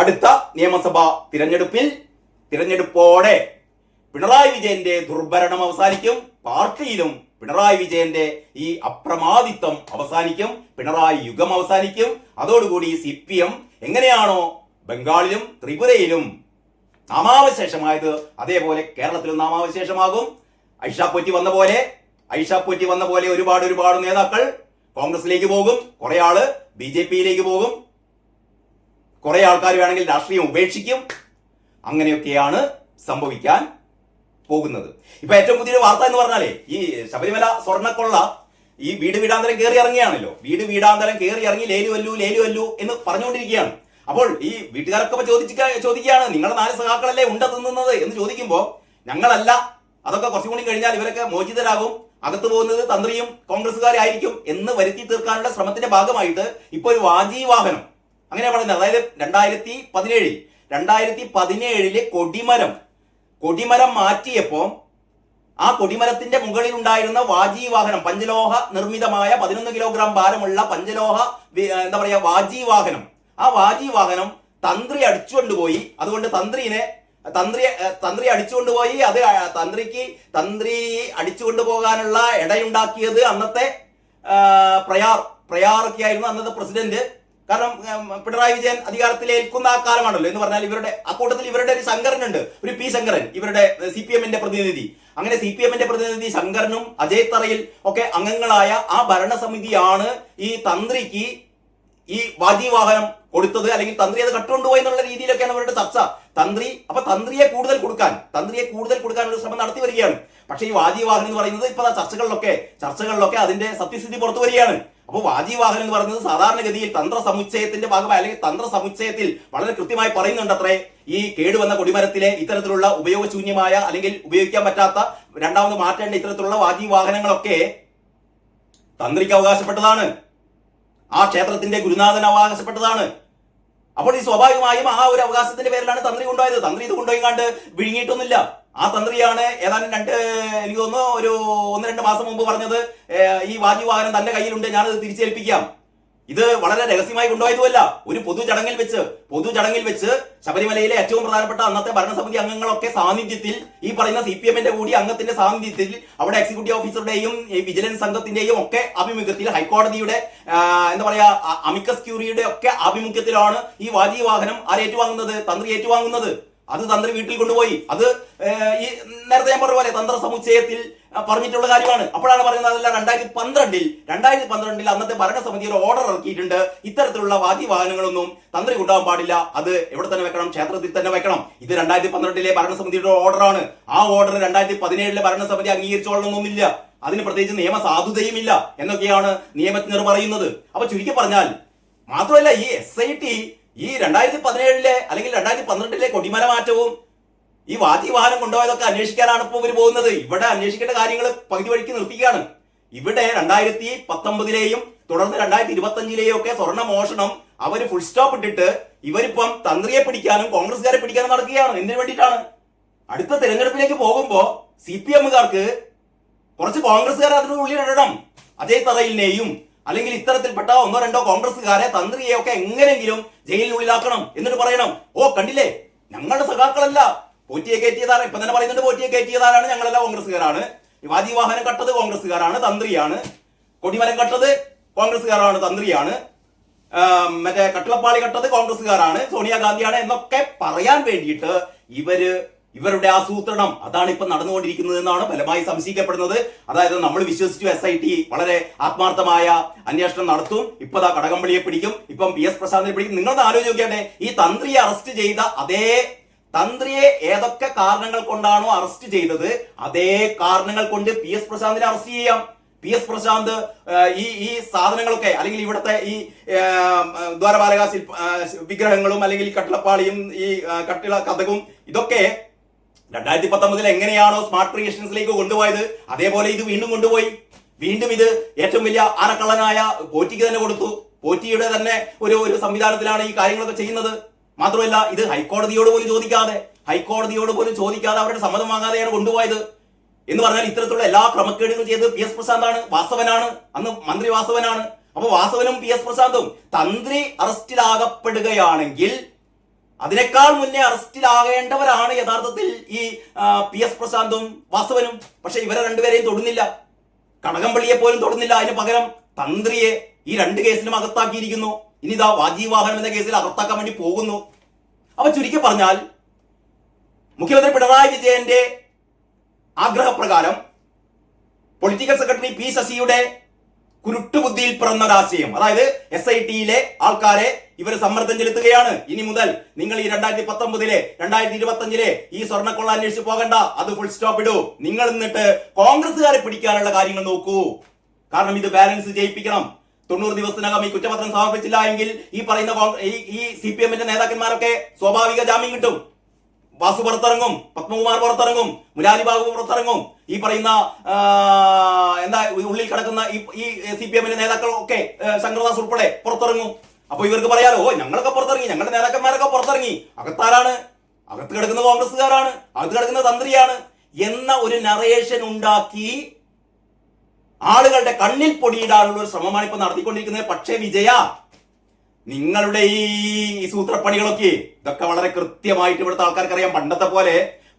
അടുത്ത നിയമസഭാ തിരഞ്ഞെടുപ്പോടെ പിണറായി വിജയന്റെ ദുർഭരണം അവസാനിക്കും. പാർട്ടിയിലും പിണറായി വിജയന്റെ ഈ അപ്രമാദിത്വം അവസാനിക്കും. പിണറായി യുഗം അവസാനിക്കും. അതോടുകൂടി CPM എങ്ങനെയാണോ ബംഗാളിലും ത്രിപുരയിലും നാമാവശേഷമായത്, അതേപോലെ കേരളത്തിലും നാമാവശേഷമാകും. ഐഷ പോറ്റി വന്ന പോലെ ഒരുപാട് നേതാക്കൾ കോൺഗ്രസിലേക്ക് പോകും. കുറെ ആള് BJPയിലേക്ക് പോകും. കുറെ ആൾക്കാർ വേണമെങ്കിൽ രാഷ്ട്രീയം ഉപേക്ഷിക്കും. അങ്ങനെയൊക്കെയാണ് സംഭവിക്കാൻ പോകുന്നത്. ഇപ്പൊ ഏറ്റവും പുതിയൊരു വാർത്ത എന്ന് പറഞ്ഞാലേ, ഈ ശബരിമല സ്വർണ്ണക്കൊള്ള ഈ വീടാന്തരം കയറി ഇറങ്ങിയാണല്ലോ. വീടാന്തരം കയറി ഇറങ്ങി ലേലു എന്ന് പറഞ്ഞുകൊണ്ടിരിക്കുകയാണ്. അപ്പോൾ ഈ വീട്ടുകാരൊക്കെ ചോദിക്കുകയാണ്, നിങ്ങളുടെ 4 സഖാക്കളല്ലേ ഉണ്ട തിന്നുന്നത് എന്ന് ചോദിക്കുമ്പോൾ, ഞങ്ങളല്ല, അതൊക്കെ കുറച്ചും കൂടി കഴിഞ്ഞാൽ ഇവരൊക്കെ മോചിതരാകും, അകത്ത് പോകുന്നത് തന്ത്രിയും കോൺഗ്രസ്സുകാരായിരിക്കും എന്ന് വരുത്തി തീർക്കാനുള്ള ശ്രമത്തിന്റെ ഭാഗമായിട്ട് ഇപ്പോൾ ഒരു വാജി വാഹനം, അങ്ങനെയാ പറയുന്നത്. അതായത് 2017 കൊടിമരം മാറ്റിയപ്പോ ആ കൊടിമരത്തിന്റെ മുകളിൽ ഉണ്ടായിരുന്ന വാജി വാഹനം, പഞ്ചലോഹ നിർമ്മിതമായ 11 കിലോഗ്രാം ഭാരമുള്ള പഞ്ചലോഹ വാജി വാഹനം, ആ വാജി വാഹനം തന്ത്രി അടിച്ചുകൊണ്ടുപോയി. അതുകൊണ്ട് തന്ത്രി അടിച്ചുകൊണ്ടുപോയി. അത് തന്ത്രി അടിച്ചുകൊണ്ടുപോകാനുള്ള ഇടയുണ്ടാക്കിയത് അന്നത്തെ പ്രയാറൊക്കെ ആയിരുന്നു അന്നത്തെ പ്രസിഡന്റ്. കാരണം പിണറായി വിജയൻ അധികാരത്തിലേൽക്കുന്ന ആ കാലമാണല്ലോ. എന്ന് പറഞ്ഞാൽ ഇവരുടെ അക്കൂട്ടത്തിൽ ഇവരുടെ ഒരു ശങ്കരനുണ്ട്, ഒരു പി ശങ്കരൻ, ഇവരുടെ CPMന്റെ പ്രതിനിധി. അങ്ങനെ CPMന്റെ പ്രതിനിധി ശങ്കരനും അജയ് തറയിൽ ഒക്കെ അംഗങ്ങളായ ആ ഭരണസമിതിയാണ് ഈ തന്ത്രിക്ക് ഈ വാജി വാഹനം കൊടുത്തത്, അല്ലെങ്കിൽ തന്ത്രി അത് കട്ടുകൊണ്ടുപോയി എന്നുള്ള രീതിയിലൊക്കെയാണ് അവരുടെ ചർച്ച. തന്ത്രിയെ കൂടുതൽ കൊടുക്കാനുള്ള ശ്രമം നടത്തി വരികയാണ്. പക്ഷേ ഈ വാജി വാഹനം എന്ന് പറയുന്നത് ഇപ്പൊ ചർച്ചകളിലൊക്കെ അതിന്റെ സത്യസ്ഥിതി പുറത്തു വരികയാണ്. അപ്പോൾ വാജി വാഹനം എന്ന് പറയുന്നത് സാധാരണഗതിയിൽ തന്ത്രസമുച്ചയത്തിന്റെ ഭാഗമായി, അല്ലെങ്കിൽ തന്ത്രസമുച്ചയത്തിൽ വളരെ കൃത്യമായി പറയുന്നുണ്ട് അത്രേ, ഈ കേടുവന്ന കൊടിമരത്തിലെ ഇത്തരത്തിലുള്ള ഉപയോഗശൂന്യമായ അല്ലെങ്കിൽ ഉപയോഗിക്കാൻ പറ്റാത്ത രണ്ടാമത് മാറ്റേണ്ട ഇത്തരത്തിലുള്ള വാജി വാഹനങ്ങളൊക്കെ തന്ത്രിക്ക് അവകാശപ്പെട്ടതാണ്, ആ ക്ഷേത്രത്തിന്റെ ഗുരുനാഥൻ അവകാശപ്പെട്ടതാണ്. അപ്പോൾ ഈ സ്വാഭാവികമായും ആ ഒരു അവകാശത്തിന്റെ പേരിലാണ് തന്ത്രി കൊണ്ടുപോയത്. തന്ത്രി ഇത് കൊണ്ടുപോയി കണ്ട് വിഴുങ്ങിയിട്ടൊന്നുമില്ല. ആ തന്ത്രിയാണ് ഏതാനും എനിക്ക് തോന്നുന്നു ഒരു 1-2 മാസം മുമ്പ് പറഞ്ഞത്, ഈ വാജി വാഹനം തന്റെ കയ്യിലുണ്ട്, ഞാനത് തിരിച്ചേൽപ്പിക്കാം. ഇത് വളരെ രഹസ്യമായി കൊണ്ടുപോയതുമല്ല. ഒരു പൊതുചടങ്ങിൽ വെച്ച് ശബരിമലയിലെ ഏറ്റവും പ്രധാനപ്പെട്ട അന്നത്തെ ഭരണസമിതി അംഗങ്ങളൊക്കെ സാന്നിധ്യത്തിൽ, ഈ പറയുന്ന CPMന്റെ കൂടി അംഗത്തിന്റെ സാന്നിധ്യത്തിൽ, അവിടെ എക്സിക്യൂട്ടീവ് ഓഫീസറുടെയും വിജിലൻസ് സംഘത്തിന്റെയും ഒക്കെ ആഭിമുഖ്യത്തിൽ, ഹൈക്കോടതിയുടെ അമിക്കസ് ക്യൂറിയുടെ ഒക്കെ ആഭിമുഖ്യത്തിലാണ് ഈ വാജി വാഹനം തന്ത്രി ഏറ്റുവാങ്ങുന്നത്. അത് തന്ത്രി വീട്ടിൽ കൊണ്ടുപോയി. അത് ഈ നേരത്തെ ഞാൻ പറഞ്ഞ പോലെ തന്ത്രസമുച്ചയത്തിൽ പറഞ്ഞിട്ടുള്ള കാര്യമാണ്. അപ്പോഴാണ് പറയുന്നത്, അതല്ല 2012 അന്നത്തെ ഭരണസമിതി ഒരു ഓർഡർ ഇറക്കിയിട്ടുണ്ട്, ഇത്തരത്തിലുള്ള വാജി വാഹനങ്ങളൊന്നും തന്ത്രി കൊണ്ടുപോകാൻ പാടില്ല, അത് എവിടെ തന്നെ വെക്കണം, ക്ഷേത്രത്തിൽ തന്നെ വെക്കണം. ഇത് 2012 ഭരണസമിതിയുടെ ഓർഡറാണ്. ആ ഓർഡർ 2017 ഭരണസമിതി അംഗീകരിച്ചോളണമെന്നില്ല, അതിന് പ്രത്യേകിച്ച് നിയമ സാധുതയുമില്ല എന്നൊക്കെയാണ് നിയമജ്ഞർ പറയുന്നത്. അപ്പൊ ചുരുക്കി പറഞ്ഞാൽ, മാത്രമല്ല ഈ SIT ഈ 2017 അല്ലെങ്കിൽ 2012 കൊടിമര മാറ്റവും ഈ വാജി വാഹനം കൊണ്ടുപോയതൊക്കെ അന്വേഷിക്കാനാണ് ഇപ്പോൾ ഇവർ പോകുന്നത്. ഇവിടെ അന്വേഷിക്കേണ്ട കാര്യങ്ങൾ പകുതി വഴിക്ക് നിർത്തിക്കുകയാണ്. ഇവിടെ 2019 തുടർന്ന് 2025 ഒക്കെ സ്വർണ്ണ മോഷണം അവർ ഫുൾ സ്റ്റോപ്പ് ഇട്ടിട്ട് ഇവരിപ്പം തന്ത്രിയെ പിടിക്കാനും കോൺഗ്രസ്സുകാരെ പിടിക്കാനും നടക്കുകയാണ്. എന്തിനു വേണ്ടിയിട്ടാണ്? അടുത്ത തെരഞ്ഞെടുപ്പിലേക്ക് പോകുമ്പോ CPMകാർക്ക് കുറച്ച് കോൺഗ്രസ്സുകാരെ അതിനുള്ളിൽ ഇടണം. അജയ് തറയിലിനെയും അല്ലെങ്കിൽ ഇത്തരത്തിൽപ്പെട്ട 1-2 കോൺഗ്രസ്സുകാരെ തന്ത്രിയെയൊക്കെ എങ്ങനെയെങ്കിലും ജയിലിനുള്ളിലാക്കണം. എന്നിട്ട് പറയണം, ഓ കണ്ടില്ലേ, ഞങ്ങളുടെ സഖാക്കളല്ല, പോറ്റിയെ കയറ്റിയതാണ്. ഇപ്പൊ തന്നെ പറയുന്നുണ്ട്, പോറ്റിയെ കയറ്റിയതാരാണ്, ഞങ്ങളെല്ലാം കോൺഗ്രസ്സുകാരാണ്. വാജി വാഹനം കട്ടത് കോൺഗ്രസ്സുകാരാണ്, തന്ത്രിയാണ്. കൊടിമരം കട്ടത് കോൺഗ്രസ്സുകാരാണ്, തന്ത്രിയാണ്. മറ്റേ കട്ടിളപ്പാളി കട്ടത് കോൺഗ്രസ്സുകാരാണ്, സോണിയാഗാന്ധിയാണ് എന്നൊക്കെ പറയാൻ വേണ്ടിയിട്ട് ഇവരുടെ ആസൂത്രണം അതാണ് ഇപ്പൊ നടന്നുകൊണ്ടിരിക്കുന്നത് എന്നാണ് ഫലമായി സംശയിക്കപ്പെടുന്നത്. അതായത് നമ്മൾ വിശ്വസിച്ചു SIT വളരെ ആത്മാർത്ഥമായ അന്വേഷണം നടത്തും, ഇപ്പതാ കടകംപള്ളിയെ പിടിക്കും, ഇപ്പം PS പ്രശാന്തിനെ പിടിക്കും. നിങ്ങളത് ആലോചിച്ച് നോക്കിയാട്ടെ, ഈ തന്ത്രിയെ അറസ്റ്റ് ചെയ്ത അതേ തന്ത്രിയെ ഏതൊക്കെ കാരണങ്ങൾ കൊണ്ടാണോ അറസ്റ്റ് ചെയ്തത്, അതേ കാരണങ്ങൾ കൊണ്ട് PS പ്രശാന്തിനെ അറസ്റ്റ് ചെയ്യാം. PS പ്രശാന്ത് ഈ സാധനങ്ങളൊക്കെ, അല്ലെങ്കിൽ ഇവിടുത്തെ ഈ ദ്വാരപാലക വിഗ്രഹങ്ങളും അല്ലെങ്കിൽ കട്ടിളപ്പാളിയും ഈ കട്ടിള കഥകും ഇതൊക്കെ 2019 എങ്ങനെയാണോ സ്മാർട്ട് ക്രിയേഷൻസിലേക്ക് കൊണ്ടുപോയത്, അതേപോലെ ഇത് വീണ്ടും കൊണ്ടുപോയി. വീണ്ടും ഇത് ഏറ്റവും വലിയ ആനക്കള്ളനായ പോറ്റിക്ക് തന്നെ കൊടുത്തു. പോറ്റിയുടെ തന്നെ ഒരു സംവിധാനത്തിലാണ് ഈ കാര്യങ്ങളൊക്കെ ചെയ്യുന്നത്. മാത്രമല്ല, ഇത് ഹൈക്കോടതിയോട് പോലും ചോദിക്കാതെ അവരുടെ സമ്മതം വാങ്ങാതെയാണ് കൊണ്ടുപോയത്. എന്ന് പറഞ്ഞാൽ ഇത്തരത്തിലുള്ള എല്ലാ ക്രമക്കേടുകളും ചെയ്ത് PS പ്രശാന്താണ്, വാസവനാണ്, അന്ന് മന്ത്രി വാസവനാണ്. അപ്പൊ വാസവനും PS പ്രശാന്തും തന്ത്രി അറസ്റ്റിലാകപ്പെടുകയാണെങ്കിൽ അതിനേക്കാൾ മുന്നേ അറസ്റ്റിലാകേണ്ടവരാണ് യഥാർത്ഥത്തിൽ ഈ PS പ്രശാന്തും വാസവനും. പക്ഷെ ഇവരെ രണ്ടുപേരെയും തൊടുന്നില്ല, കടകംപള്ളിയെ പോലും തൊടുന്നില്ല. അതിന് പകരം തന്ത്രിയെ ഈ 2 കേസിലും അകത്താക്കിയിരിക്കുന്നു. ഇനിതാ വാജീവാഹനം എന്ന കേസിൽ അകത്താക്കാൻ വേണ്ടി പോകുന്നു. അപ്പൊ ചുരുക്കി പറഞ്ഞാൽ മുഖ്യമന്ത്രി പിണറായി വിജയന്റെ ആഗ്രഹപ്രകാരം പൊളിറ്റിക്കൽ സെക്രട്ടറി P ശശിയുടെ കുരുട്ടുബുദ്ധിയിൽ പിറന്നൊരാശയം, അതായത് SIT-യിലെ ആൾക്കാരെ ഇവർ സമ്മർദ്ദം ചെലുത്തുകയാണ്. ഇനി മുതൽ നിങ്ങൾ ഈ 2019-ലെ 2025-ലെ ഈ സ്വർണ്ണക്കൊള്ള അന്വേഷിച്ച് പോകണ്ട, അത് ഫുൾ സ്റ്റോപ്പ് ഇടൂ. നിങ്ങൾ എന്നിട്ട് കോൺഗ്രസ്സുകാരെ പിടിക്കാനുള്ള കാര്യങ്ങൾ നോക്കൂ. കാരണം ഇത് ബാലൻസ് ചെയ്യിപ്പിക്കണം. 90 ദിവസത്തിനകം ഈ കുറ്റപത്രം സമർപ്പിച്ചില്ല എങ്കിൽ ഈ പറയുന്ന ഈ CPM-ന്റെ നേതാക്കന്മാരൊക്കെ സ്വാഭാവിക ജാമ്യം കിട്ടും. വാസു പുറത്തിറങ്ങും, പത്മകുമാർ പുറത്തിറങ്ങും, മുരാരി ബാബു പുറത്തിറങ്ങും, ഈ പറയുന്ന എന്താ ഉള്ളിൽ കിടക്കുന്ന ഈ CPM-ന്റെ നേതാക്കളൊക്കെ ശങ്കർദാസ് ഉൾപ്പെടെ പുറത്തിറങ്ങും. അപ്പൊ ഇവർക്ക് പറയാലോ, ഓ ഞങ്ങളൊക്കെ പുറത്തിറങ്ങി, ഞങ്ങളുടെ നേതാക്കന്മാരൊക്കെ പുറത്തിറങ്ങി, അകത്താരാണ്? അകത്ത് കിടക്കുന്ന കോൺഗ്രസ്സുകാരാണ്, അകത്ത് കിടക്കുന്ന തന്ത്രിയാണ് എന്ന ഒരു നറേഷൻ ഉണ്ടാക്കി ആളുകളുടെ കണ്ണിൽ പൊടിയിടാനുള്ള ഒരു ശ്രമമാണ് ഇപ്പൊ നടത്തിക്കൊണ്ടിരിക്കുന്നത്. പക്ഷേ വിജയ, നിങ്ങളുടെ ഈ സൂത്രപ്പണികളൊക്കെ ഇതൊക്കെ വളരെ കൃത്യമായിട്ട് ഇവിടുത്തെ ആൾക്കാർക്ക് അറിയാം.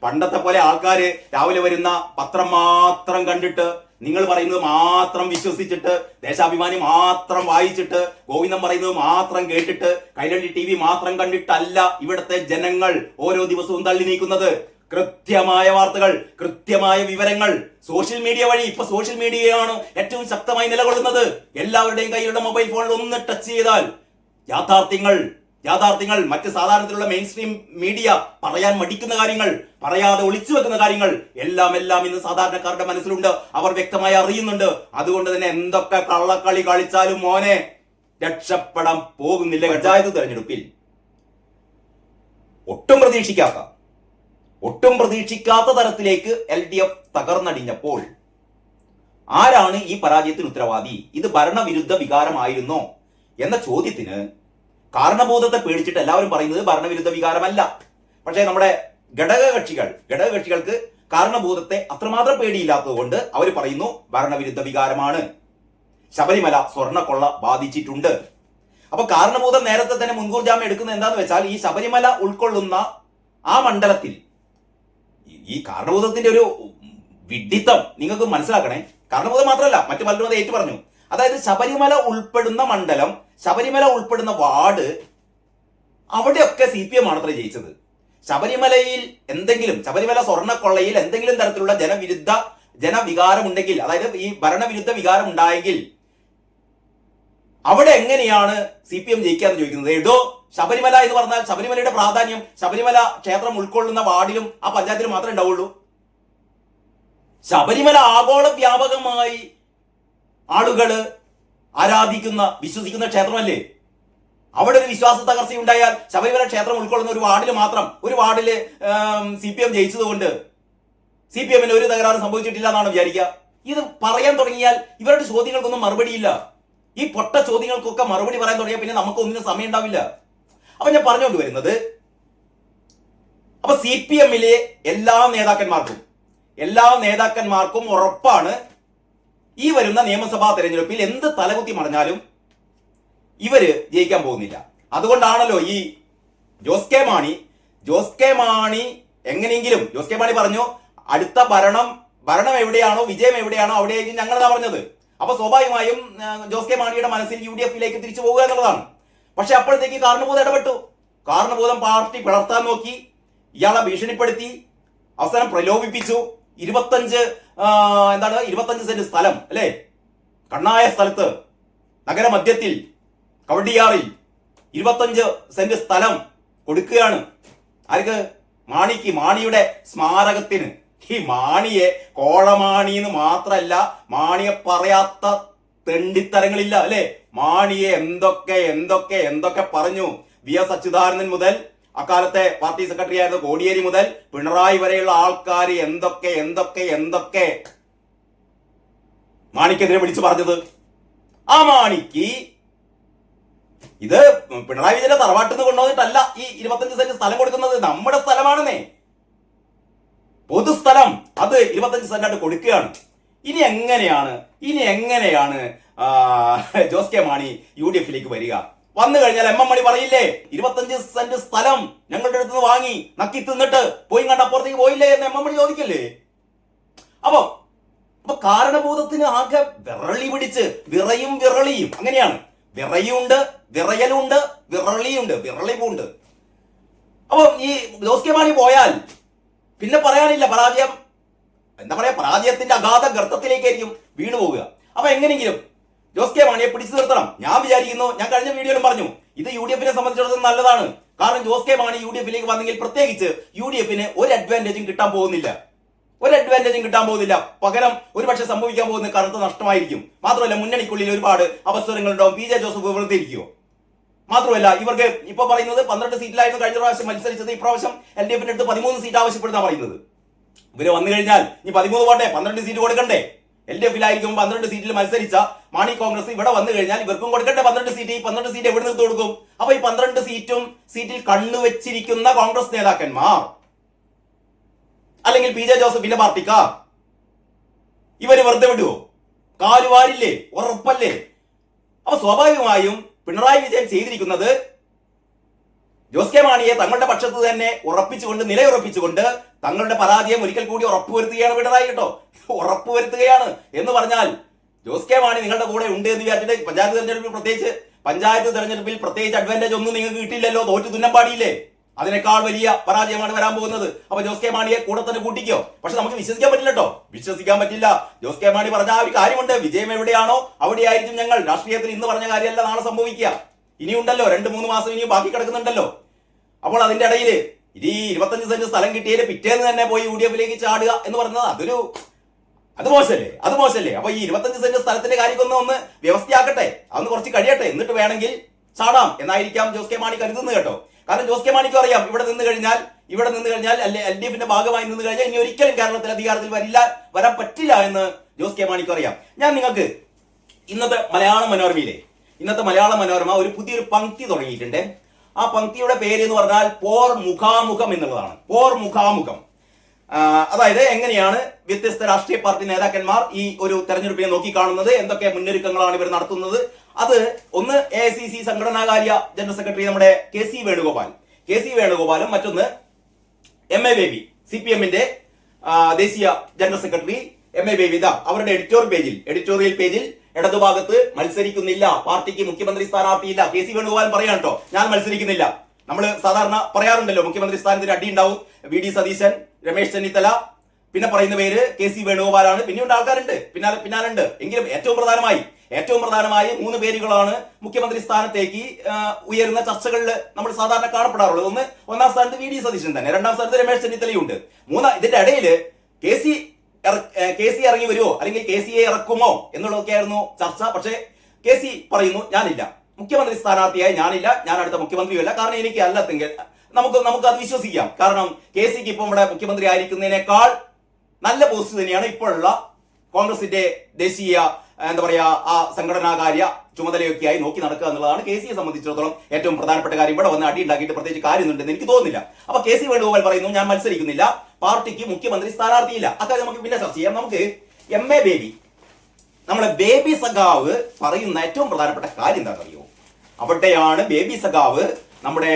പണ്ടത്തെ പോലെ ആൾക്കാര് രാവിലെ വരുന്ന പത്രം മാത്രം കണ്ടിട്ട്, നിങ്ങൾ പറയുന്നത് മാത്രം വിശ്വസിച്ചിട്ട്, ദേശാഭിമാനി മാത്രം വായിച്ചിട്ട്, ഗോവിന്ദൻ പറയുന്നത് മാത്രം കേട്ടിട്ട്, കൈരളി TV മാത്രം കണ്ടിട്ടല്ല ഇവിടുത്തെ ജനങ്ങൾ ഓരോ ദിവസവും തള്ളി നീക്കുന്നത്. കൃത്യമായ വാർത്തകൾ, കൃത്യമായ വിവരങ്ങൾ സോഷ്യൽ മീഡിയ വഴി. ഇപ്പൊ സോഷ്യൽ മീഡിയയാണ് ഏറ്റവും ശക്തമായി നിലകൊള്ളുന്നത്. എല്ലാവരുടെയും കയ്യിലുള്ള മൊബൈൽ ഫോണിൽ ഒന്ന് ടച്ച് ചെയ്താൽ യാഥാർത്ഥ്യങ്ങൾ മറ്റ് സാധാരണത്തിലുള്ള മെയിൻ സ്ട്രീം മീഡിയ പറയാൻ മടിക്കുന്ന കാര്യങ്ങൾ, പറയാതെ ഒളിച്ചു വെക്കുന്ന കാര്യങ്ങൾ എല്ലാം ഇന്ന് സാധാരണക്കാരുടെ മനസ്സിലുണ്ട്. അവർ വ്യക്തമായി അറിയുന്നുണ്ട്. അതുകൊണ്ട് തന്നെ എന്തൊക്കെ കള്ളക്കളി കളിച്ചാലും മോനെ രക്ഷപ്പെടാൻ പോകുന്നില്ല. പഞ്ചായത്ത് തെരഞ്ഞെടുപ്പിൽ ഒട്ടും പ്രതീക്ഷിക്കാത്ത തരത്തിലേക്ക് LDF തകർന്നടിഞ്ഞപ്പോൾ ആരാണ് ഈ പരാജയത്തിന് ഉത്തരവാദി? ഇത് ഭരണവിരുദ്ധ വികാരമായിരുന്നോ എന്ന ചോദ്യത്തിന് കാരണബോധത്തെ പേടിച്ചിട്ട് എല്ലാവരും പറയുന്നത് ഭരണവിരുദ്ധ വികാരമല്ല. പക്ഷേ നമ്മുടെ ഘടകകക്ഷികൾക്ക് കാരണബോധത്തെ അത്രമാത്രം പേടിയില്ലാത്തത് കൊണ്ട് അവർ പറയുന്നു ഭരണവിരുദ്ധ വികാരമാണ്. ശബരിമല സ്വർണ്ണക്കൊള്ള ബാധിച്ചിട്ടുണ്ട്. അപ്പൊ കാരണബോധം നേരത്തെ തന്നെ മുൻകൂർ ജാമ്യം എടുക്കുന്നത് എന്താന്ന് വെച്ചാൽ, ഈ ശബരിമല ഉൾക്കൊള്ളുന്ന ആ മണ്ഡലത്തിൽ ഈ കാരണബോധത്തിന്റെ ഒരു വിഡിത്തം നിങ്ങൾക്ക് മനസ്സിലാക്കണേ. കാരണബോധം മാത്രമല്ല, മറ്റു പലരും അത് ഏറ്റു പറഞ്ഞു. അതായത് ശബരിമല ഉൾപ്പെടുന്ന മണ്ഡലം, ശബരിമല ഉൾപ്പെടുന്ന വാർഡ്, അവിടെയൊക്കെ CPM ആണത്രേ ജയിച്ചത്. ശബരിമല സ്വർണ്ണക്കൊള്ളയിൽ എന്തെങ്കിലും തരത്തിലുള്ള ജനവികാരം ഉണ്ടെങ്കിൽ, അതായത് ഈ ഭരണവിരുദ്ധ വികാരം ഉണ്ടായെങ്കിൽ അവിടെ എങ്ങനെയാണ് CPM ജയിക്കാന്ന് ചോദിക്കുന്നത്. എടോ, ശബരിമല എന്ന് പറഞ്ഞാൽ ശബരിമലയുടെ പ്രാധാന്യം ശബരിമല ക്ഷേത്രം ഉൾക്കൊള്ളുന്ന വാർഡിലും ആ പഞ്ചായത്തിലും മാത്രമേ ഉണ്ടാവുള്ളൂ. ശബരിമല ആഗോള വ്യാപകമായി ആളുകള് ആരാധിക്കുന്ന വിശ്വസിക്കുന്ന ക്ഷേത്രമല്ലേ? അവിടെ ഒരു വിശ്വാസ തകർച്ചയുണ്ടായാൽ ശബരിമല ക്ഷേത്രം ഉൾക്കൊള്ളുന്ന ഒരു വാർഡില് CPM ജയിച്ചത് കൊണ്ട് CPM-ന് ഒരു തകരാറ് സംഭവിച്ചിട്ടില്ല എന്നാണ് വിചാരിക്കുക. ഇത് പറയാൻ തുടങ്ങിയാൽ ഇവരുടെ ചോദ്യങ്ങൾക്കൊന്നും മറുപടിയില്ല. ഈ പൊട്ട ചോദ്യങ്ങൾക്കൊക്കെ മറുപടി പറയാൻ തുടങ്ങിയാൽ പിന്നെ നമുക്ക് ഒന്നിനും സമയം ഉണ്ടാവില്ല. അപ്പൊ ഞാൻ പറഞ്ഞുകൊണ്ട് വരുന്നത്, അപ്പൊ CPM-ലെ എല്ലാ നേതാക്കന്മാർക്കും ഉറപ്പാണ് ഈ വരുന്ന നിയമസഭാ തെരഞ്ഞെടുപ്പിൽ എന്ത് തലകുത്തി മറിഞ്ഞാലും ഇവര് ജയിക്കാൻ പോകുന്നില്ല. അതുകൊണ്ടാണല്ലോ ഈ ജോസ് കെ മാണി എങ്ങനെയെങ്കിലും ജോസ് കെ മാണി പറഞ്ഞു, അടുത്ത ഭരണം എവിടെയാണോ, വിജയം എവിടെയാണോ അവിടെയായിരിക്കും ഞങ്ങളതാ പറഞ്ഞത്. അപ്പൊ സ്വാഭാവികമായും ജോസ് കെ മാണിയുടെ മനസ്സിൽ UDF-ലേക്ക് തിരിച്ചു പോകുക എന്നുള്ളതാണ്. പക്ഷെ അപ്പോഴത്തേക്ക് കാരണബോധം ഇടപെട്ടു. കാരണബോധം പാർട്ടി പിളർത്താൻ നോക്കി, ഇയാളെ ഭീഷണിപ്പെടുത്തി, അവസാനം പ്രലോഭിപ്പിച്ചു. 25 സെന്റ് സ്ഥലം അല്ലെ, കണ്ണായ സ്ഥലത്ത് നഗരമധ്യത്തിൽ കവടിയാറിൽ 25 സെന്റ് സ്ഥലം കൊടുക്കുകയാണ്. ആർക്ക്? മാണിയുടെ സ്മാരകത്തിന്. ഈ മാണിയെ കോളമാണി എന്ന് മാത്രല്ല, മാണിയെ പറയാത്ത തെണ്ടിത്തരങ്ങളില്ല അല്ലെ. മാണിയെ എന്തൊക്കെ പറഞ്ഞു. VS അച്യുതാനന്ദൻ മുതൽ അക്കാലത്തെ പാർട്ടി സെക്രട്ടറി ആയിരുന്ന കോടിയേരി മുതൽ പിണറായി വരെയുള്ള ആൾക്കാർ എന്തൊക്കെ മാണിക്കെതിരെ വിളിച്ചു പറഞ്ഞത്. ആ മാണിക്ക് ഇത് പിണറായി വിജയന്റെ തറവാട്ടിൽ നിന്ന് കൊണ്ടുവന്നിട്ടല്ല ഈ 25 സെന്റ് സ്ഥലം കൊടുക്കുന്നത്, നമ്മുടെ സ്ഥലമാണെന്നേ, പൊതുസ്ഥലം. അത് 25 സെന്റായിട്ട് കൊടുക്കുകയാണ്. ഇനി എങ്ങനെയാണ് ജോസ് കെ മാണി UDF-ലേക്ക് വരിക? വന്നു കഴിഞ്ഞാൽ എം എം മണി പറയില്ലേ 25 സെന്റ് സ്ഥലം ഞങ്ങളുടെ അടുത്ത് നിന്ന് വാങ്ങി നക്കി തിന്നിട്ട് പോയി കണ്ട് അപ്പുറത്തേക്ക് പോയില്ലേ എന്ന് എം എം മണി ചോദിക്കല്ലേ? അപ്പൊ കാരണഭൂതത്തിന് ആകെ വിറളി പിടിച്ച് വിറയും വിറളിയും അങ്ങനെയാണ്. വിറയുണ്ട്, വിറയലുണ്ട്, വിറളിയുണ്ട്, വിറളിപ്പുണ്ട്. അപ്പൊ ഈ ജോസ് കെ മാണി പോയാൽ പിന്നെ പറയാനില്ല, പരാജയം എന്താ പറയാ, പരാജയത്തിന്റെ അഗാധ ഗർത്തത്തിലേക്കായിരിക്കും വീണു പോവുക. അപ്പൊ എങ്ങനെയെങ്കിലും ജോസ് കെ മാണിയെ പിടിച്ചു നിർത്തണം. ഞാൻ വിചാരിക്കുന്നു, ഞാൻ കഴിഞ്ഞ വീഡിയോയിലും പറഞ്ഞു, ഇത് യു ഡി എഫിനെ സംബന്ധിച്ചിടത്തോളം നല്ലതാണ്. കാരണം Jose K Mani U D എഫിലേക്ക് വന്നെങ്കിൽ പ്രത്യേകിച്ച് യു ഡി എഫിന് ഒരു അഡ്വാൻറ്റേജും കിട്ടാൻ പോകുന്നില്ല. പകരം ഒരുപക്ഷെ സംഭവിക്കാൻ പോകുന്ന കറുത്ത നഷ്ടമായിരിക്കും. മാത്രമല്ല മുന്നണിക്കുള്ളിൽ ഒരുപാട് അവസരങ്ങളുണ്ടാവും. പി ജെ ജോസഫ് വെറുതെ ഇരിക്കുമോ? മാത്രമല്ല ഇവർക്ക് ഇപ്പൊ പറയുന്നത് 12 സീറ്റിലായിരുന്നു കഴിഞ്ഞ പ്രാവശ്യം മത്സരിച്ചത്. ഇപ്രാവശ്യം എൽ ഡി എഫിന്റെ അടുത്ത് 13 സീറ്റ് ആവശ്യപ്പെടുന്ന പറയുന്നത്. ഇവര് വന്നു കഴിഞ്ഞാൽ ഈ 13 പോട്ടെ, 12 സീറ്റ് കൊടുക്കണ്ടേ? എൽ ഡി എഫിലായിരിക്കും 12 സീറ്റിൽ മത്സരിച്ച മാണി കോൺഗ്രസ് ഇവിടെ വന്നു കഴിഞ്ഞാൽ ഇവർക്കും കൊടുക്കട്ടെ 12 സീറ്റ്. ഈ 12 സീറ്റ് എവിടെ നിന്ന് കൊടുക്കും? അപ്പൊ ഈ 12 സീറ്റിൽ കണ്ണുവെച്ചിരിക്കുന്ന കോൺഗ്രസ് നേതാക്കന്മാർ അല്ലെങ്കിൽ പി ജെ ജോസഫിന്റെ പാർട്ടിക്കാർ ഇവര് വെറുതെ വിടുവോ? കാലുവാരില്ലേ? ഉറപ്പല്ലേ? അപ്പൊ സ്വാഭാവികമായും പിണറായി വിജയൻ ചെയ്തിരിക്കുന്നത് ജോസ് കെ മാണിയെ തങ്ങളുടെ പക്ഷത്ത് തന്നെ ഉറപ്പിച്ചുകൊണ്ട്, നിലയുറപ്പിച്ചുകൊണ്ട് തങ്ങളുടെ പരാജയം ഒരിക്കൽ കൂടി ഉറപ്പുവരുത്തുകയാണ് പിണറായി. കേട്ടോ, ഉറപ്പുവരുത്തുകയാണ് എന്ന് പറഞ്ഞാൽ ജോസ് കെ മാണി നിങ്ങളുടെ കൂടെ ഉണ്ട് എന്ന് വിചാരിച്ചിട്ട് പഞ്ചായത്ത് തെരഞ്ഞെടുപ്പിൽ പ്രത്യേകിച്ച് അഡ്വാൻറ്റേജ് ഒന്നും നിങ്ങൾക്ക് കിട്ടില്ലല്ലോ, തോറ്റു തുന്നം പാടിയില്ലേ? അതിനേക്കാൾ വലിയ പരാജയമാണ് വരാൻ പോകുന്നത്. അപ്പൊ ജോസ് കെ മാണിയെ കൂടെ തന്നെ കൂട്ടിക്കോ. പക്ഷെ നമുക്ക് വിശ്വസിക്കാൻ പറ്റില്ല കേട്ടോ, വിശ്വസിക്കാൻ പറ്റില്ല. ജോസ് കെ മാണി പറഞ്ഞ ആ ഒരു കാര്യമുണ്ട്, വിജയം എവിടെയാണോ അവിടെയായിരിക്കും ഞങ്ങൾ. രാഷ്ട്രീയത്തിൽ ഇന്ന് പറഞ്ഞ കാര്യമല്ല നാളെ സംഭവിക്കുക. ഇനിയുണ്ടല്ലോ 2-3 മാസം ഇനിയും ബാക്കി കിടക്കുന്നുണ്ടല്ലോ. അപ്പോൾ അതിന്റെ ഇടയിൽ ഈ 25 സെന്റ് സ്ഥലം കിട്ടിയതിൽ പിറ്റേന്ന് തന്നെ പോയി യു ഡി എഫിലേക്ക് ചാടുക എന്ന് പറയുന്നത് അത് മോശല്ലേ? അപ്പൊ ഈ 25 സെന്റ് സ്ഥലത്തിന്റെ കാര്യമൊക്കെ ഒന്ന് വ്യവസ്ഥയാക്കട്ടെ, അതൊന്ന് കുറച്ച് കഴിയട്ടെ, എന്നിട്ട് വേണമെങ്കിൽ ചാടാം എന്നായിരിക്കാം ജോസ് കെ മാണി കരുതുന്നത് കേട്ടോ. കാരണം ജോസ് കെ മാണിക്ക് അറിയാം, ഇവിടെ നിന്ന് കഴിഞ്ഞാൽ എൽ ഡി എഫിന്റെ ഭാഗമായി നിന്ന് കഴിഞ്ഞാൽ ഇനി ഒരിക്കലും കേരളത്തിൽ അധികാരത്തിൽ വരാൻ പറ്റില്ല എന്ന് ജോസ് കെ മാണിക്ക് അറിയാം. ഞാൻ നിങ്ങൾക്ക് ഇന്നത്തെ മലയാള മനോരമ ഒരു പുതിയൊരു പങ്ക്തി തുടങ്ങിയിട്ടുണ്ട്. ആ പങ്ക്തിയുടെ പേര് എന്ന് പറഞ്ഞാൽ പോർ മുഖാമുഖം എന്നുള്ളതാണ്. പോർ മുഖാമുഖം. അതായത് എങ്ങനെയാണ് വ്യത്യസ്ത രാഷ്ട്രീയ പാർട്ടി നേതാക്കന്മാർ ഈ ഒരു തെരഞ്ഞെടുപ്പിനെ നോക്കിക്കാണുന്നത്, എന്തൊക്കെ മുന്നൊരുക്കങ്ങളാണ് ഇവർ നടത്തുന്നത്. അത് ഒന്ന് AICC സംഘടനാകാര്യ ജനറൽ സെക്രട്ടറി നമ്മുടെ കെ സി വേണുഗോപാലും മറ്റൊന്ന് MA ബേബി CPM-ന്റെ ദേശീയ ജനറൽ സെക്രട്ടറി MA ബേബി. അവരുടെ എഡിറ്റോറിയൽ പേജിൽ ഇടതുഭാഗത്ത് മത്സരിക്കുന്നില്ല, പാർട്ടിക്ക് മുഖ്യമന്ത്രി സ്ഥാനാർത്ഥിയില്ല. കെ സി വേണുഗോപാൽ പറയാൻ കേട്ടോ, ഞാൻ മത്സരിക്കുന്നില്ല. നമ്മൾ സാധാരണ പറയാറുണ്ടല്ലോ മുഖ്യമന്ത്രി സ്ഥാനത്തിന് അടി ഉണ്ടാവും, VD സതീശൻ, രമേശ് ചെന്നിത്തല, പിന്നെ പറയുന്ന പേര് കെ സി വേണുഗോപാലാണ്. പിന്നെയുണ്ട് ആൾക്കാരുണ്ട്, പിന്നാലുണ്ട്. എങ്കിലും ഏറ്റവും പ്രധാനമായി 3 പേരുകളാണ് മുഖ്യമന്ത്രി സ്ഥാനത്തേക്ക് ഉയരുന്ന ചർച്ചകളിൽ നമ്മൾ സാധാരണ കാണപ്പെടാറുള്ളത്. ഒന്നാം സ്ഥാനത്ത് VD സതീശൻ തന്നെ, 2ാം സ്ഥാനത്ത് രമേശ് ചെന്നിത്തലയുണ്ട്. ഇതിന്റെ ഇടയിൽ കെ സി ഇറങ്ങി വരുമോ അല്ലെങ്കിൽ കെ സിയെ ഇറക്കുമോ എന്നുള്ളതൊക്കെയായിരുന്നു ചർച്ച. പക്ഷേ കെ സി പറയുന്നു, ഞാനില്ല, മുഖ്യമന്ത്രി സ്ഥാനാർത്ഥിയായി ഞാനില്ല, ഞാൻ അടുത്ത മുഖ്യമന്ത്രിയല്ല. കാരണം എനിക്ക് അല്ലെന്നെങ്കിൽ നമുക്ക് അത് വിശ്വസിക്കാം. കാരണം കെ സിക്ക് ഇപ്പം ഇവിടെ മുഖ്യമന്ത്രി ആയിരിക്കുന്നതിനേക്കാൾ നല്ല പോസ്റ്റ് തന്നെയാണ് ഇപ്പോഴുള്ള കോൺഗ്രസിന്റെ ദേശീയ ആ സംഘടനാകാര്യ ചുമതലയൊക്കെയായി നോക്കി നടക്കുക എന്നുള്ളതാണ് കെ സിയെ സംബന്ധിച്ചിടത്തോളം ഏറ്റവും പ്രധാനപ്പെട്ട കാര്യം. ഇവിടെ വന്ന് അടി ഉണ്ടാക്കിയിട്ട് പ്രത്യേകിച്ച് കാര്യമൊന്നുണ്ടെന്ന് എനിക്ക് തോന്നുന്നില്ല. അപ്പൊ കെ സി വേണുഗോപാൽ പറയുന്നു, ഞാൻ മത്സരിക്കുന്നില്ല, പാർട്ടിക്ക് മുഖ്യമന്ത്രി സ്ഥാനാർത്ഥിയില്ല. അക്കാര്യം നമുക്ക് പിന്നെ ചർച്ച ചെയ്യാം. നമുക്ക് MA ബേബി, നമ്മളെ ബേബി സഖാവ് പറയുന്ന ഏറ്റവും പ്രധാനപ്പെട്ട കാര്യം എന്താണെന്നറിയോ? അവിടെയാണ് ബേബി സഖാവ് നമ്മുടെ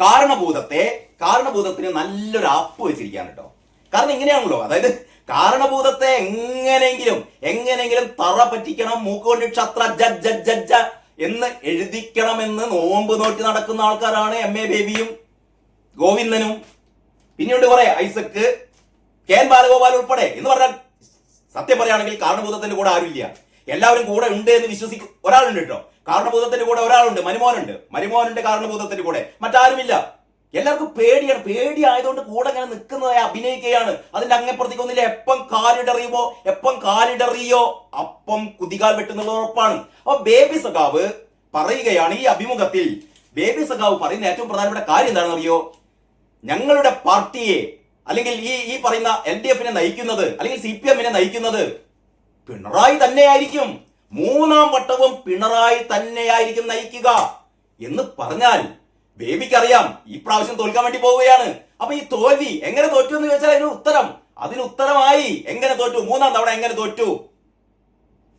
കാരണഭൂതത്തിന് നല്ലൊരു ആപ്പ് വെച്ചിരിക്കുകയാണ് കേട്ടോ. കാരണം ഇങ്ങനെയാണല്ലോ, അതായത് കാരണഭൂതത്തെ എങ്ങനെയെങ്കിലും തറ പറ്റിക്കണം, മൂക്കുകൊണ്ട് ക്ഷത്ര ജഡ്ജ എന്ന് എഴുതിക്കണമെന്ന് നോമ്പ് നോറ്റി നടക്കുന്ന ആൾക്കാരാണ് MA ബേബിയും ഗോവിന്ദനും, പിന്നീട് കുറെ ഐസക്ക്, KN ബാലഗോപാൽ ഉൾപ്പെടെ. എന്ന് പറഞ്ഞാൽ സത്യം പറയുകയാണെങ്കിൽ കാരണഭൂതത്തിന്റെ കൂടെ ആരുമില്ല, എല്ലാവരും കൂടെ ഉണ്ട് എന്ന് വിശ്വസിക്കും. ഒരാളുണ്ട് കേട്ടോ, കാരണഭൂതത്തിന്റെ കൂടെ ഒരാളുണ്ട്, മരുമോനുണ്ട് കാരണഭൂതത്തിന്റെ കൂടെ, മറ്റാരുമില്ല. എല്ലാവർക്കും പേടിയായതുകൊണ്ട് കൂടെ അങ്ങനെ നിൽക്കുന്നതായി അഭിനയിക്കുകയാണ്. അതിന്റെ അങ്ങേപ്പുറത്തേക്ക് ഒന്നില്ല. എപ്പം കാലിടറിയോ അപ്പം കുതികാൽ വെട്ടുന്നത് ഉറപ്പാണ്. അപ്പൊ ബേബി സഖാവ് പറയുകയാണ് ഈ അഭിമുഖത്തിൽ, ബേബി സഖാവ് പറയുന്ന ഏറ്റവും പ്രധാനപ്പെട്ട കാര്യം എന്താണെന്ന് അറിയോ? ഞങ്ങളുടെ പാർട്ടിയെ അല്ലെങ്കിൽ ഈ പറയുന്ന LDF-നെ നയിക്കുന്നത് അല്ലെങ്കിൽ CPM-നെ നയിക്കുന്നത് പിണറായി തന്നെയായിരിക്കും, 3ാം വട്ടവും പിണറായി തന്നെയായിരിക്കും നയിക്കുക എന്ന് പറഞ്ഞാൽ ബേബിക്കറിയാം ഈ പ്രാവശ്യം തോൽക്കാൻ വേണ്ടി പോവുകയാണ്. അപ്പൊ ഈ തോൽവി എങ്ങനെ തോറ്റു എന്ന് ചോദിച്ചാൽ അതിന് ഉത്തരമായി എങ്ങനെ തോറ്റു, 3ാം തവണ എങ്ങനെ തോറ്റു?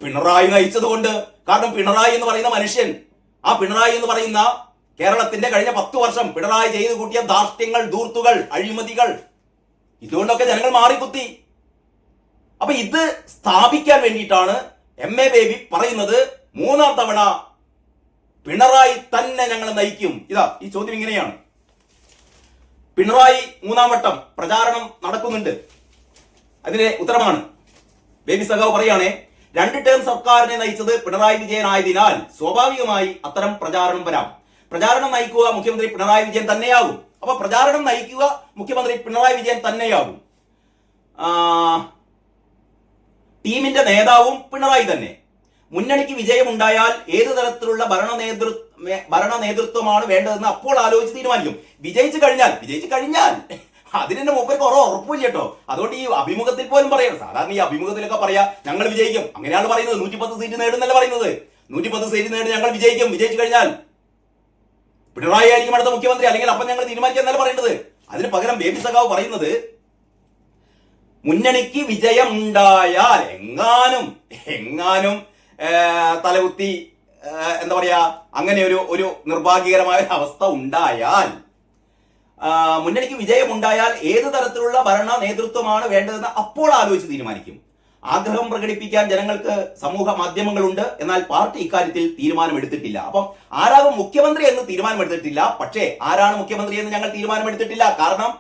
പിണറായി നയിച്ചത് കൊണ്ട്. കാരണം പിണറായി എന്ന് പറയുന്ന മനുഷ്യൻ ആ പിണറായി എന്ന് പറയുന്ന കേരളത്തിന്റെ കഴിഞ്ഞ 10 വർഷം പിണറായി ചെയ്തു കൂട്ടിയ ധാർഷ്ട്യങ്ങൾ, ധൂർത്തുകൾ, അഴിമതികൾ, ഇതുകൊണ്ടൊക്കെ ജനങ്ങൾ മാറിക്കുത്തി. അപ്പൊ ഇത് സ്ഥാപിക്കാൻ വേണ്ടിയിട്ടാണ് MA ബേബി പറയുന്നത് 3ാം തവണ പിണറായി തന്നെ ഞങ്ങൾ നയിക്കും. ഇതാ ഈ ചോദ്യം ഇങ്ങനെയാണ്. പിണറായി 3ാം വട്ടം പ്രചാരണം നടക്കുന്നുണ്ട്. അതിന്റെ ഉത്തരമാണ് ബേബി സഖാവ് പറയുകയാണേ, 2 ടേം സർക്കാരിനെ നയിച്ചത് പിണറായി വിജയൻ ആയതിനാൽ സ്വാഭാവികമായി അത്തരം പ്രചാരണം വരാം. പ്രചാരണം നയിക്കുക മുഖ്യമന്ത്രി പിണറായി വിജയൻ തന്നെയാകും. അപ്പൊ പ്രചാരണം നയിക്കുക മുഖ്യമന്ത്രി പിണറായി വിജയൻ തന്നെയാകും. ടീമിന്റെ നേതാവും പിണറായി തന്നെ. മുന്നണിക്ക് വിജയമുണ്ടായാൽ ഏതു തരത്തിലുള്ള ഭരണ നേതൃത്വമാണ് വേണ്ടതെന്ന് അപ്പോൾ ആലോചിച്ച് തീരുമാനിക്കും. വിജയിച്ചു കഴിഞ്ഞാൽ അതിനെ മൂപ്പർക്ക് ഉറപ്പില്ല കേട്ടോ. അതുകൊണ്ട് ഈ അഭിമുഖത്തിൽ പോലും പറയാം, സാധാരണ ഈ അഭിമുഖത്തിലൊക്കെ പറയാ ഞങ്ങൾ വിജയിക്കും, അങ്ങനെയാണ് പറയുന്നത്. 110 സീറ്റ് നേടുന്നല്ല പറയുന്നത്. 110 സീറ്റ് നേടി ഞങ്ങൾ വിജയിക്കും, വിജയിച്ചു കഴിഞ്ഞാൽ പിണറായി ആയിരിക്കും അടുത്ത മുഖ്യമന്ത്രി, അല്ലെങ്കിൽ അപ്പം ഞങ്ങൾ തീരുമാനിക്കുന്നല്ല പറയേണ്ടത്. അതിന് പകരം ബേബി സഖാവ് പറയുന്നത് മുന്നണിക്ക് വിജയം ഉണ്ടായാൽ എങ്ങാനും തലകുത്തി എന്താ പറയാ അങ്ങനെ ഒരു നിർഭാഗ്യകരമായ അവസ്ഥ ഉണ്ടായാൽ, മുന്നണിക്ക് വിജയമുണ്ടായാൽ ഏത് തരത്തിലുള്ള ഭരണ നേതൃത്വമാണ് വേണ്ടതെന്ന് അപ്പോൾ ആലോചിച്ച് തീരുമാനിക്കും. ആഗ്രഹം പ്രകടിപ്പിക്കാൻ ജനങ്ങൾക്ക് സമൂഹ മാധ്യമങ്ങളുണ്ട്, എന്നാൽ പാർട്ടി ഇക്കാര്യത്തിൽ തീരുമാനമെടുത്തിട്ടില്ല. അപ്പം ആരാകും മുഖ്യമന്ത്രി എന്ന് തീരുമാനമെടുത്തിട്ടില്ല, പക്ഷേ ആരാണ് മുഖ്യമന്ത്രി എന്ന് ഞങ്ങൾ തീരുമാനമെടുത്തിട്ടില്ല. കാരണം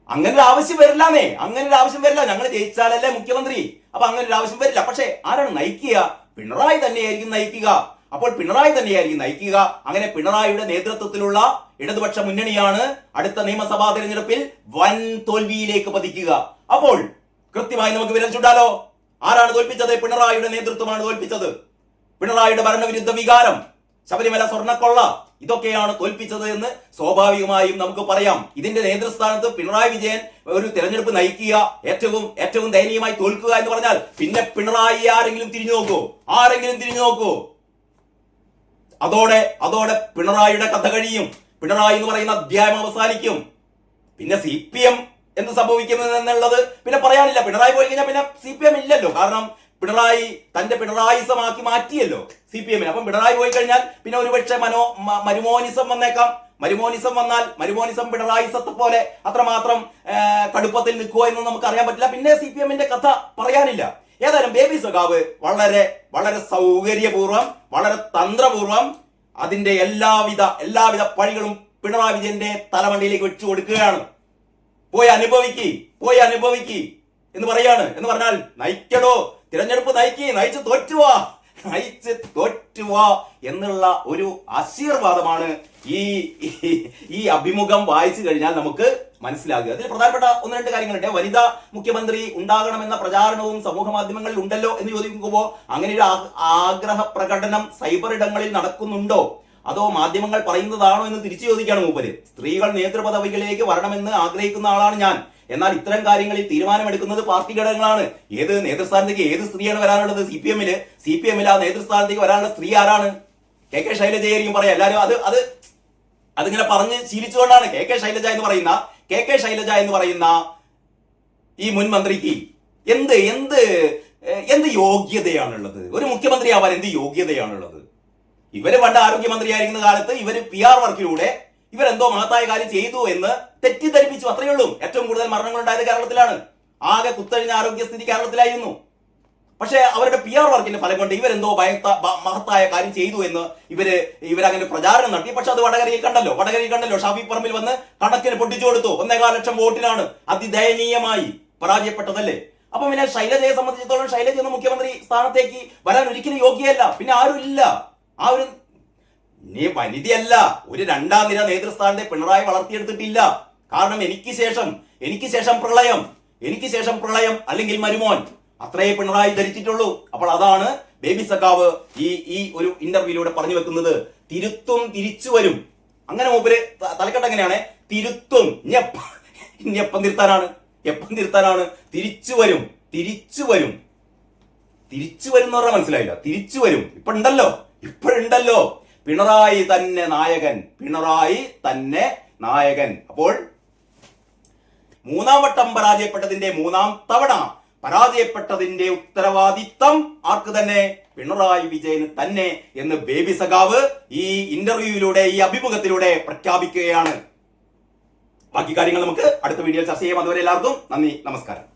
അങ്ങനെ ഒരു ആവശ്യം വരില്ലാന്നേ, അങ്ങനെ ഒരു ആവശ്യം വരില്ല. ഞങ്ങൾ ജയിച്ചാലല്ലേ മുഖ്യമന്ത്രി, അപ്പൊ അങ്ങനെ ഒരു ആവശ്യം വരില്ല. പക്ഷേ ആരാണ് നയിക്കുക? പിണറായി തന്നെയായിരിക്കും നയിക്കുക. അപ്പോൾ പിണറായി തന്നെയായിരിക്കും നയിക്കുക. അങ്ങനെ പിണറായിയുടെ നേതൃത്വത്തിലുള്ള ഇടതുപക്ഷ മുന്നണിയാണ് അടുത്ത നിയമസഭാ തെരഞ്ഞെടുപ്പിൽ വൻ തോൽവിയിലേക്ക് പതിക്കുക. അപ്പോൾ കൃത്യമായി നമുക്ക് വിരൽ ചൂണ്ടാലോ. ആരാണ് തോൽപ്പിച്ചത്? പിണറായിയുടെ നേതൃത്വമാണ് തോൽപ്പിച്ചത്. പിണറായിയുടെ ഭരണവിരുദ്ധ വികാരം, ശബരിമല സ്വർണ്ണക്കൊള്ള, ഇതൊക്കെയാണ് തോൽപ്പിച്ചത് എന്ന് സ്വാഭാവികമായും നമുക്ക് പറയാം. ഇതിന്റെ നേതൃസ്ഥാനത്ത് പിണറായി വിജയൻ ഒരു തെരഞ്ഞെടുപ്പ് നയിക്കുക, ഏറ്റവും ദയനീയമായി തോൽക്കുക എന്ന് പറഞ്ഞാൽ പിന്നെ പിണറായി ആരെങ്കിലും തിരിഞ്ഞു നോക്കൂ? അതോടെ പിണറായിയുടെ കഥ കഴിയും. പിണറായി എന്ന് പറയുന്ന അധ്യായം അവസാനിക്കും. പിന്നെ CPM എന്ത് സംഭവിക്കുമെന്നുള്ളത് പിന്നെ പറയാനില്ല. പിണറായി പോയി കഴിഞ്ഞാൽ പിന്നെ CPM ഇല്ലല്ലോ. കാരണം പിണറായി തന്റെ പിണറായിസമാക്കി മാറ്റിയല്ലോ CPM. അപ്പം പിണറായി പോയി കഴിഞ്ഞാൽ പിന്നെ ഒരുപക്ഷെ മരുമോനിസം വന്നേക്കാം. മരുമോനിസം വന്നാൽ മരുമോനിസം പിണറായിസത്തെ പോലെ അത്രമാത്രം കടുപ്പത്തിൽ നിൽക്കുമോ എന്ന് നമുക്ക് അറിയാൻ പറ്റില്ല. പിന്നെ CPM-ന്റെ കഥ പറയാനില്ല. ഏതായാലും ബേബി സഖാവ് വളരെ സൗകര്യപൂർവ്വം, വളരെ തന്ത്രപൂർവ്വം അതിന്റെ എല്ലാവിധ പഴികളും പിണറായി വിജയന്റെ തലമണ്ടിയിലേക്ക് വെച്ചു കൊടുക്കുകയാണ്. പോയി അനുഭവിക്ക് എന്ന് പറയാണ്. എന്ന് പറഞ്ഞാൽ നയിക്കടോ, തിരഞ്ഞെടുപ്പ് നയിച്ച് തോറ്റുവാ എന്നുള്ള ഒരു ആശീർവാദമാണ് ഈ അഭിമുഖം വായിച്ചു കഴിഞ്ഞാൽ നമുക്ക് മനസ്സിലാകുക. അതിൽ പ്രധാനപ്പെട്ട 1-2 കാര്യങ്ങളുണ്ട്. വനിതാ മുഖ്യമന്ത്രി ഉണ്ടാകണമെന്ന പ്രചാരണവും സമൂഹ മാധ്യമങ്ങളിൽ ഉണ്ടല്ലോ എന്ന് ചോദിക്കുമ്പോൾ അങ്ങനെ ഒരു ആഗ്രഹ പ്രകടനം സൈബർ ഇടങ്ങളിൽ നടക്കുന്നുണ്ടോ, അതോ മാധ്യമങ്ങൾ പറയുന്നതാണോ എന്ന് തിരിച്ചു ചോദിക്കുകയാണ് മൂപ്പര്. സ്ത്രീകൾ നേതൃപദവികളിലേക്ക് വരണമെന്ന് ആഗ്രഹിക്കുന്ന ആളാണ് ഞാൻ. എന്നാൽ ഇത്തരം കാര്യങ്ങളിൽ തീരുമാനമെടുക്കുന്നത് പാർട്ടി ഘടകങ്ങളാണ്. ഏത് നേതൃസ്ഥാനത്തേക്ക് ഏത് സ്ത്രീയാണ് വരാനുള്ളത്? CPM-ൽ ആ നേതൃസ്ഥാനത്തേക്ക് വരാനുള്ള സ്ത്രീ ആരാണ്? KK ശൈലജയായിരിക്കും പറയാം. എല്ലാവരും അതിങ്ങനെ പറഞ്ഞ് ശീലിച്ചുകൊണ്ടാണ് KK ശൈലജ എന്ന് പറയുന്ന ഈ മുൻ മന്ത്രിക്ക് എന്ത് യോഗ്യതയാണുള്ളത്? ഒരു മുഖ്യമന്ത്രി ആവാൻ എന്ത് യോഗ്യതയാണുള്ളത്? ഇവര് പണ്ട് ആരോഗ്യമന്ത്രിയായിരിക്കുന്ന കാലത്ത് ഇവര് PR വർക്കിലൂടെ ഇവരെന്തോ മഹത്തായ കാര്യം ചെയ്തു എന്ന് തെറ്റിദ്ധരിപ്പിച്ചു, അത്രയേ ഉള്ളൂ. ഏറ്റവും കൂടുതൽ മരണങ്ങൾ ഉണ്ടായത് കേരളത്തിലാണ്. ആകെ കുത്തഴിഞ്ഞ ആരോഗ്യസ്ഥിതി കേരളത്തിലായിരുന്നു. പക്ഷേ അവരുടെ PR വർക്കിന്റെ ഫലം കൊണ്ട് ഇവരെന്തോ മഹത്തായ കാര്യം ചെയ്തു എന്ന് ഇവരങ്ങനെ പ്രചാരണം നടത്തി. പക്ഷെ അത് വടകരയിൽ കണ്ടല്ലോ. ഷാഫി പറമ്പിൽ വന്ന് കണക്കിന് പൊട്ടിച്ചു കൊടുത്തു. 1.25 ലക്ഷം വോട്ടിനാണ് അതിദയനീയമായി പരാജയപ്പെട്ടതല്ലേ. അപ്പൊ പിന്നെ ശൈലജയെ സംബന്ധിച്ചിടത്തോളം ശൈലജ എന്ന മുഖ്യമന്ത്രി സ്ഥാനത്തേക്ക് വരാൻ ഒരിക്കലും യോഗ്യയല്ല. പിന്നെ ആരും ഇല്ല. വനിതയല്ല, ഒരു 2ാം നിര നേതൃസ്ഥാനത്തെ പിണറായി വളർത്തിയെടുത്തിട്ടില്ല. കാരണം എനിക്ക് ശേഷം പ്രളയം അല്ലെങ്കിൽ മരുമോൻ, അത്രയേ പിണറായി ധരിച്ചിട്ടുള്ളൂ. അപ്പോൾ അതാണ് ബേബി സഖാവ് ഈ ഒരു ഇന്റർവ്യൂയിലൂടെ പറഞ്ഞു വെക്കുന്നത്. തിരുത്തും തിരിച്ചു വരും. അങ്ങനെ മൂപ്പര് തലക്കെട്ട് എങ്ങനെയാണ്? തിരുത്തും. ഇനി എപ്പം തിരുത്താനാണ്? തിരിച്ചു വരും എന്ന് പറഞ്ഞാൽ മനസ്സിലായില്ല. തിരിച്ചു വരും. ഇപ്പോഴുണ്ടല്ലോ പിണറായി തന്നെ നായകൻ. അപ്പോൾ 3ാം വട്ടം പരാജയപ്പെട്ടതിന്റെ 3ാം തവണ പരാജയപ്പെട്ടതിന്റെ ഉത്തരവാദിത്തം ആർക്ക് തന്നെ? പിണറായി വിജയന് തന്നെ എന്ന് ബേബി സഖാവ് ഈ ഇന്റർവ്യൂവിലൂടെ, ഈ അഭിമുഖത്തിലൂടെ പ്രഖ്യാപിക്കുകയാണ്. ബാക്കി കാര്യങ്ങൾ നമുക്ക് അടുത്ത വീഡിയോയിൽ ചർച്ച ചെയ്യാം. അതുവരെ എല്ലാവർക്കും നന്ദി, നമസ്കാരം.